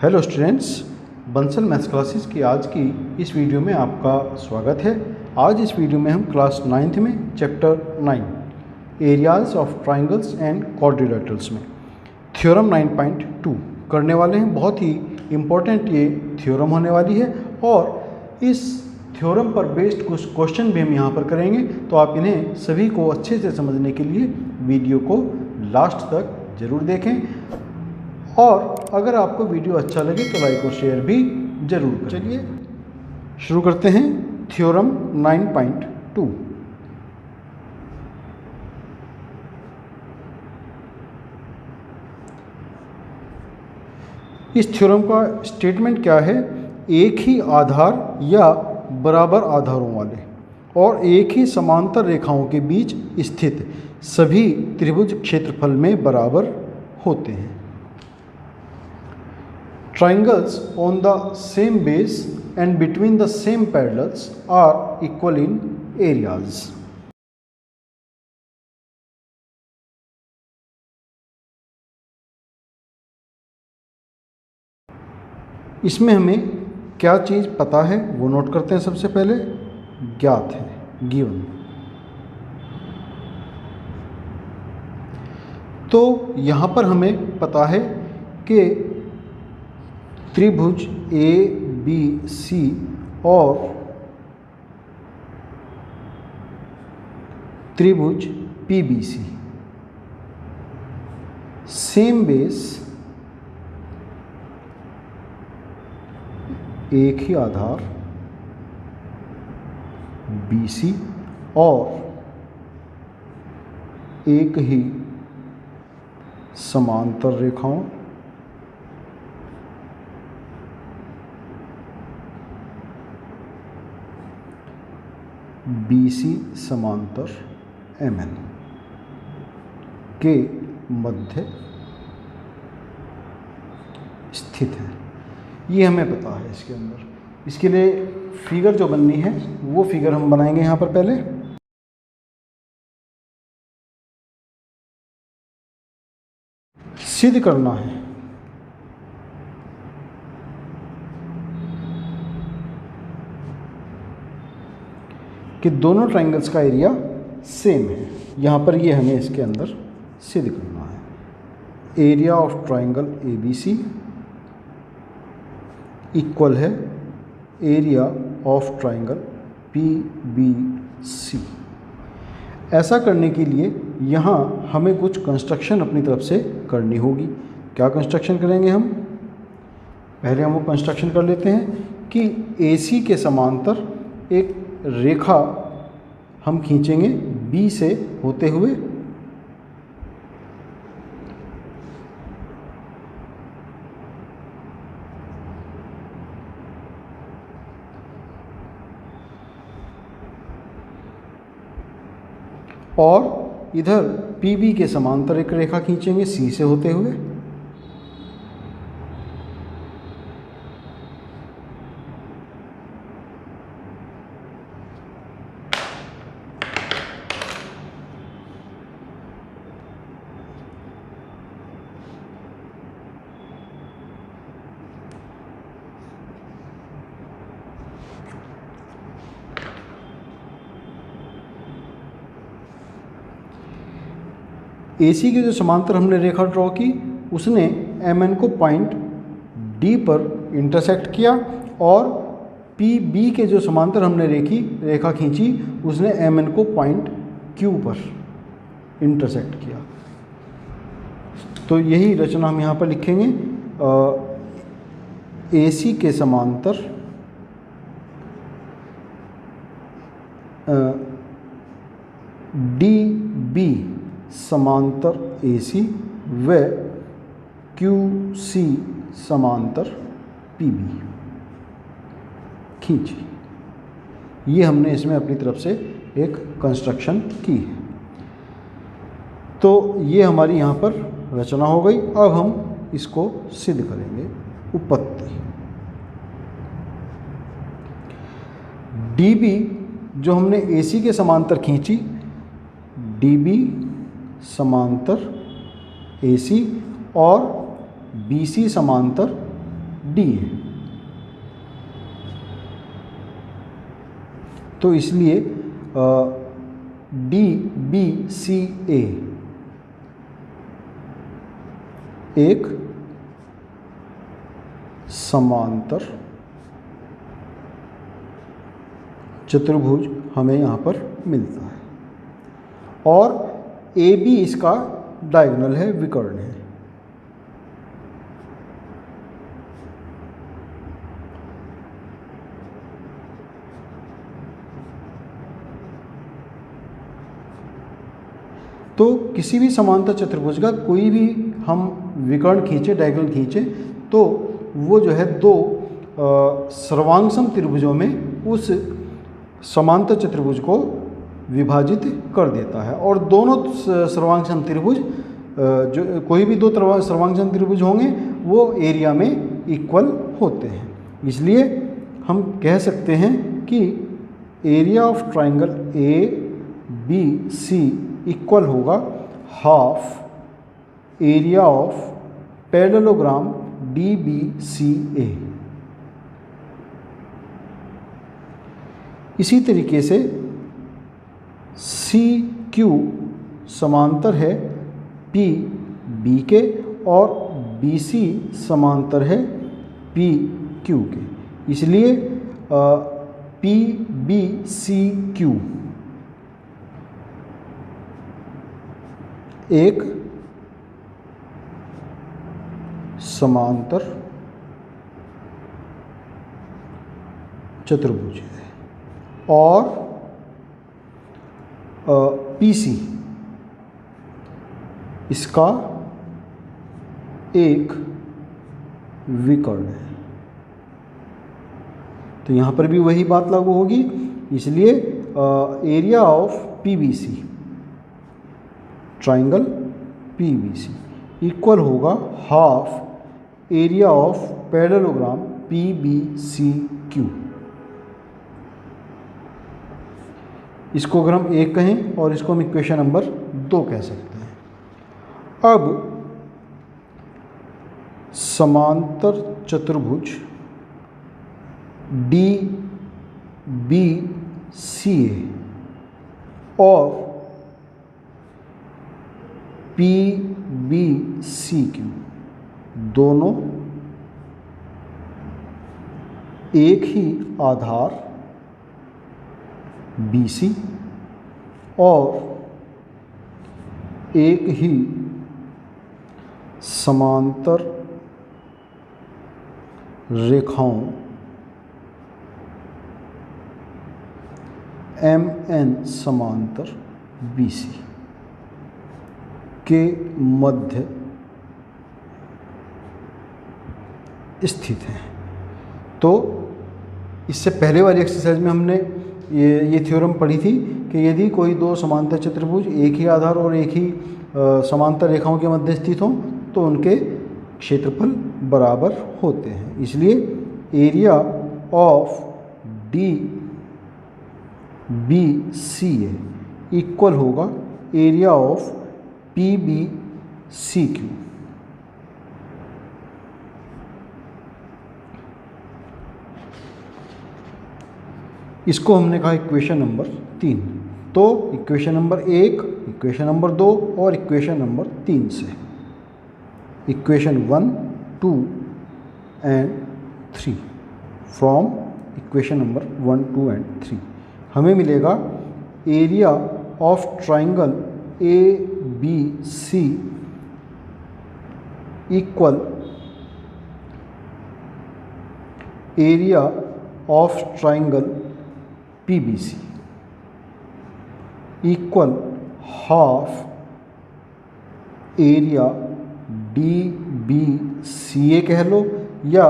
Hello students, Bansal maths classes की आज की इस वीडियो में आपका स्वागत है। आज इस वीडियो में हम क्लास 9th में chapter 9 areas of triangles and quadrilaterals में थ्योरम 9.2 करने वाले हैं। बहुत ही इम्पोर्टेंट ये थ्योरम होने वाली है और इस थ्योरम पर बेस्ड कुछ क्वेश्चन भी हम यहाँ पर करेंगे, तो आप इन्हें सभी को अच्छे से समझने के लिए वीडियो को लास्ट तक ज़रूर देखें और अगर आपको वीडियो अच्छा लगे तो लाइक और शेयर भी ज़रूर करें। चलिए शुरू करते हैं थ्योरम 9.2। इस थ्योरम का स्टेटमेंट क्या है? एक ही आधार या बराबर आधारों वाले और एक ही समांतर रेखाओं के बीच स्थित सभी त्रिभुज क्षेत्रफल में बराबर होते हैं। Triangles on the same base and between the same parallels are equal in areas. इसमें हमें क्या चीज़ पता है वो नोट करते हैं। सबसे पहले ज्ञात है, गिवन। तो यहाँ पर हमें पता है कि त्रिभुज ए बी सी और त्रिभुज P B C same base, एक ही आधार बी सी और एक ही समांतर रेखाओं BC समांतर MN के मध्य स्थित है। ये हमें पता है। इसके अंदर इसके लिए फिगर जो बननी है वो फिगर हम बनाएंगे यहाँ पर। पहले सिद्ध करना है कि दोनों ट्राइंगल्स का एरिया सेम है। यहाँ पर ये हमें इसके अंदर सिद्ध करना है। Area of triangle A B C equal है area of triangle P B C. ऐसा करने के लिए यहाँ हमें कुछ कंस्ट्रक्शन अपनी तरफ से करनी होगी। क्या कंस्ट्रक्शन करेंगे हम? पहले हम वो कंस्ट्रक्शन कर लेते हैं कि AC के समांतर एक रेखा हम खींचेंगे B से होते हुए और इधर PB के समांतर एक रेखा खींचेंगे C से होते हुए। AC के जो समांतर हमने रेखा ड्रॉ की उसने MN को पॉइंट D पर इंटरसेक्ट किया और PB के जो समांतर हमने रेखा खींची उसने MN को पॉइंट Q पर इंटरसेक्ट किया। तो यही रचना हम यहाँ पर लिखेंगे। AC के समांतर DB समांतर AC व QC समांतर PB खींची। ये हमने इसमें अपनी तरफ से एक कंस्ट्रक्शन की है। तो ये हमारी यहाँ पर रचना हो गई। अब हम इसको सिद्ध करेंगे। उपपत्ति DB जो हमने AC के समांतर खींची, DB समांतर AC और BC समांतर डी है। तो इसलिए डी बी सी ए एक समांतर चतुर्भुज हमें यहाँ पर मिलता है, और ए बी इसका डायगोनल है, विकर्ण है। तो किसी भी समांतर चतुर्भुज का कोई भी हम विकर्ण खींचे, डायगोनल खींचे, तो वो जो है दो सर्वांगसम त्रिभुजों में उस समांतर चतुर्भुज को विभाजित कर देता है, और दोनों सर्वांगसम त्रिभुज जो कोई भी दो सर्वांगसम त्रिभुज होंगे वो एरिया में इक्वल होते हैं। इसलिए हम कह सकते हैं कि area of triangle A B C equal होगा half area of parallelogram D B C A. इसी तरीके से सी क्यू समांतर है पी बी के, और बी सी समांतर है पी क्यू के। इसलिए पी बी सी क्यू एक समांतर चतुर्भुज है, और पीसी इसका एक विकर्ण है। तो यहाँ पर भी वही बात लागू होगी। इसलिए area of PBC, triangle PBC equal होगा half area of parallelogram PBC Q. इसको अगर हम एक कहें और इसको हम इक्वेशन नंबर 2 कह सकते हैं। अब समांतर चतुर्भुज डी बी सी ए और पी बी सी क्यू दोनों एक ही आधार BC और एक ही समांतर रेखाओं MN समांतर BC के मध्य स्थित हैं। तो इससे पहले वाली एक्सरसाइज में हमने ये थ्योरम पढ़ी थी कि यदि कोई दो समांतर चतुर्भुज एक ही आधार और एक ही समांतर रेखाओं के मध्य स्थित हों तो उनके क्षेत्रफल बराबर होते हैं। इसलिए area of D B C A equal होगा area of P B C Q. इसको हमने कहा इक्वेशन नंबर 3। तो इक्वेशन नंबर 1, इक्वेशन नंबर 2 और इक्वेशन नंबर 3 से equation 1, 2 and 3 from equation number 1, 2 and 3 हमें मिलेगा area of triangle A B C equal area of triangle PBC equal half area DBCA कह लो या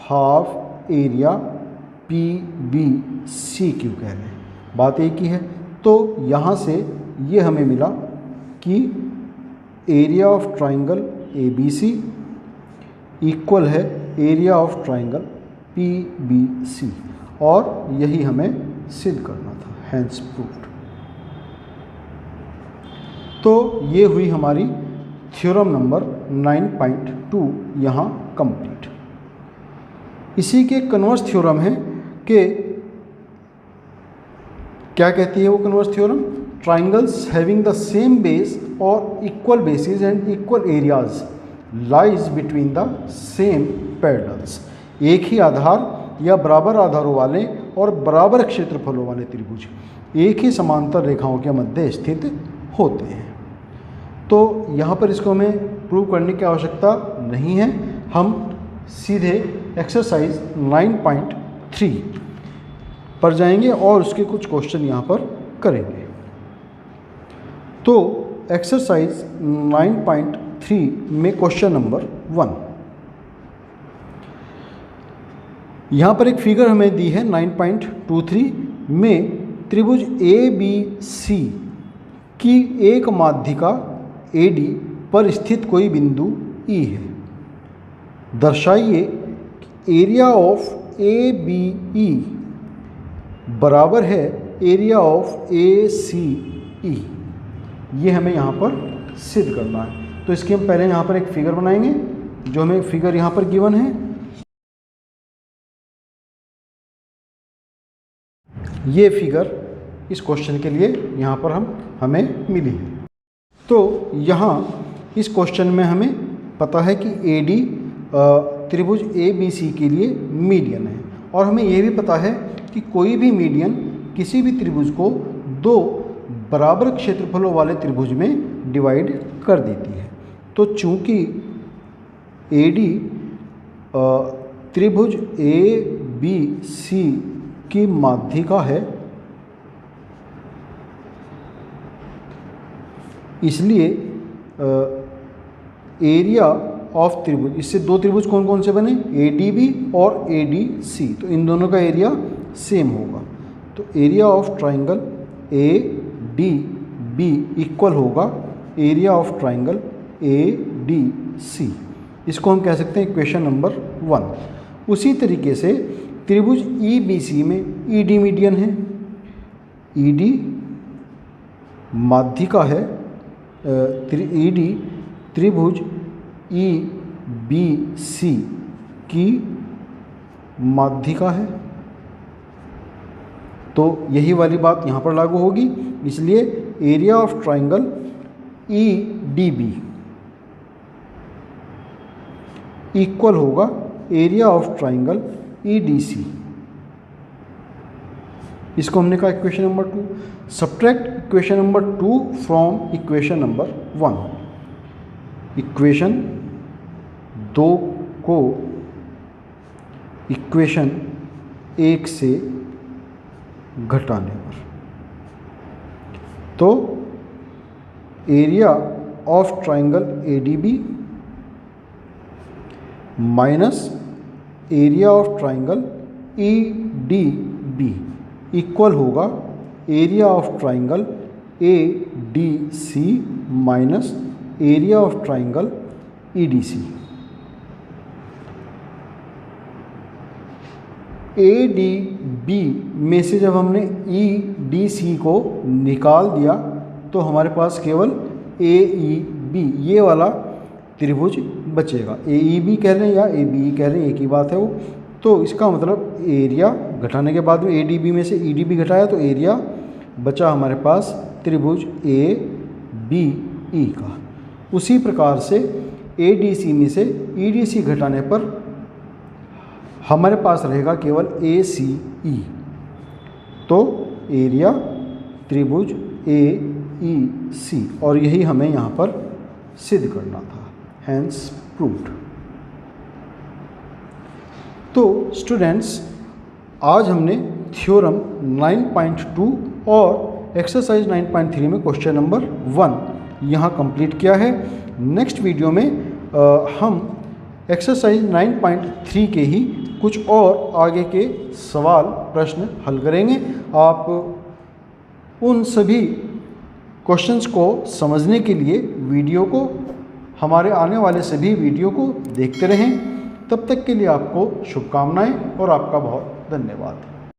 हाफ एरिया PBCQ कह लें, बात एक ही है। तो यहाँ से ये हमें मिला कि area of triangle ABC equal है एरिया ऑफ ट्राइंगल PBC, और यही हमें सिद्ध करना था, हैंस प्रूव्ड। तो ये हुई हमारी थ्योरम नंबर 9.2 यहाँ कंप्लीट। इसी के कन्वर्स थ्योरम है कि क्या कहती है वो converse theorem, triangles having the same base और equal bases and equal areas lies between the same parallels. एक ही आधार या बराबर आधारों वाले और बराबर क्षेत्रफलों वाले त्रिभुज एक ही समांतर रेखाओं के मध्य स्थित होते हैं। तो यहाँ पर इसको हमें प्रूव करने की आवश्यकता नहीं है, हम सीधे एक्सरसाइज 9.3 पर जाएंगे और उसके कुछ क्वेश्चन यहाँ पर करेंगे। तो एक्सरसाइज 9.3 में क्वेश्चन नंबर 1, यहाँ पर एक फिगर हमें दी है 9.23 में त्रिभुज ABC की एक माध्यिका AD पर स्थित कोई बिंदु E है। दर्शाइए एरिया ऑफ ABE बराबर है एरिया ऑफ ACE। ये हमें यहाँ पर सिद्ध करना है। तो इसके हम पहले यहाँ पर एक फिगर बनाएंगे, जो हमें फिगर यहाँ पर गिवन है। ये फिगर इस क्वेश्चन के लिए यहाँ पर हमें मिली है। तो यहाँ इस क्वेश्चन में हमें पता है कि AD त्रिभुज ABC के लिए मीडियन है, और हमें ये भी पता है कि कोई भी मीडियन किसी भी त्रिभुज को दो बराबर क्षेत्रफलों वाले त्रिभुज में डिवाइड कर देती है। तो चूंकि AD त्रिभुज ABC की माध्यिका है, इसलिए एरिया ऑफ त्रिभुज, इससे दो त्रिभुज कौन कौन से बने, ADB और ADC, तो इन दोनों का एरिया सेम होगा। तो area of triangle ADB equal होगा एरिया ऑफ ट्राइंगल ADC। इसको हम कह सकते हैं इक्वेशन नंबर 1। उसी तरीके से त्रिभुज EBC में ED मीडियन है, ED माध्यिका है, ED त्रिभुज EBC की माध्यिका है। तो यही वाली बात यहाँ पर लागू होगी, इसलिए area of triangle EDB equal होगा एरिया ऑफ ट्राइंगल EDC। इसको हमने कहा equation number 2। Subtract equation number 2 from equation number 1। Equation 2 को इक्वेशन 1 से घटाने पर, तो area of triangle ADB minus area of triangle EDB equal होगा area of triangle ADC minus area of triangle EDC। ADB में से जब हमने EDC को निकाल दिया तो हमारे पास केवल AEB ये वाला त्रिभुज बचेगा। AEB कह रहे हैं या ABE कह रहे हैं, एक ही बात है वो। तो इसका मतलब एरिया घटाने के बाद में ADB में से EDB घटाया तो एरिया बचा हमारे पास त्रिभुज ABE का। उसी प्रकार से ADC में से EDC घटाने पर हमारे पास रहेगा केवल ACE। तो एरिया त्रिभुज AEC, और यही हमें यहाँ पर सिद्ध करना था, हैंस प्रूव्ड। तो स्टूडेंट्स, आज हमने थ्योरम 9.2 और एक्सरसाइज 9.3 में क्वेश्चन नंबर 1 यहाँ कंप्लीट किया है। नेक्स्ट वीडियो में हम एक्सरसाइज 9.3 के ही कुछ और आगे के सवाल प्रश्न हल करेंगे। आप उन सभी क्वेश्चंस को समझने के लिए वीडियो को, हमारे आने वाले सभी वीडियो को देखते रहें। तब तक के लिए आपको शुभकामनाएं और आपका बहुत धन्यवाद।